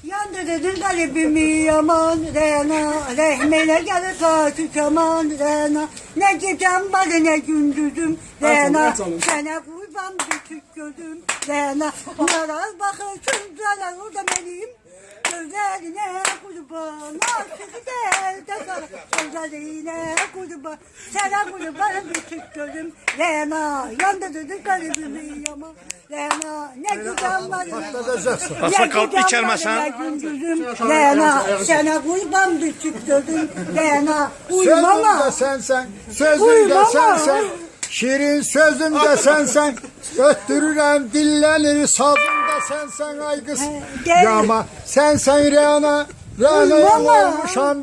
Yandırdın kalbimi yaman Rena, rehmele gelir karşı keman Rena. Ne gecem var ne gündüzüm Rena, sana kurban küçük gözüm Rena. Yarar bakırsın zarar orada benim gözlerine kurban. Artık de sana gözlerine kurban. Sana kurban küçük gözüm Rena. Yandırdın kalbimi yaman Rena, ne güzel var Asla kalp içermesen. Rena, sana kurban küçük gözüm Rena, uymama. Sözüm de sensen, sözüm de sensen, şirin sözüm de sensen, öttürürüm dillenir sazım da sensen ay kız. Yama sensen Rena, Rena'ya olmuşam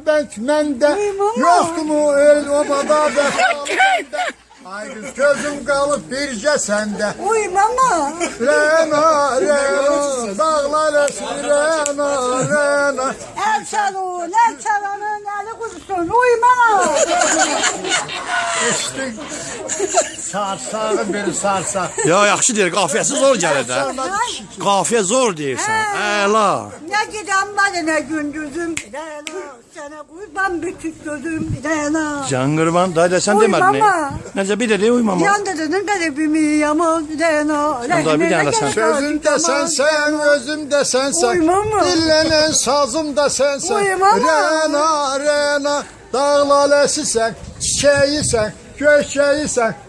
ben de, yoktu mu el obada bende. Ay kız gözüm kalıp birce sende. Uymama. Rena, Rena, dağlar esir Rena, Rena. El çalanın eli kuzusun, uymama. İşte sarsağı bir sarsa. Ya yaxşı deyir, qafiyəsi zor gəlir də. Qafiyə zor deyirsən. Əla. Ne gecem var ne gündüzüm Rena, sana kurban küçük gözüm Rena. Can qırban, dayı da sən demədin. Uymama. Necə bir dedi uymama. Yandırdın kalbimi yaman Rena, bir tane sen. Sözüm de sensen, özüm de sensen. Uymama. Dillenen sazım da sensen. Uymama. Rena, Rena, dağlalesi sen, çiçeği sen, köşeği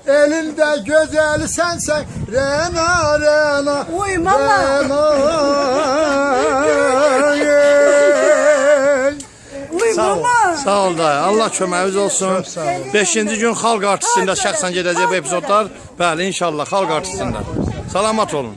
elinde güzeli sensen. Rena, Rena, Uymama. Rena. Uymama. Sağ ol dayı. Allah köməyiniz olsun. 5-ci gün xalq artistində şəxsən gedəcək bu epizodlar. Bəli, inşallah xalq artistində. Salamat olun.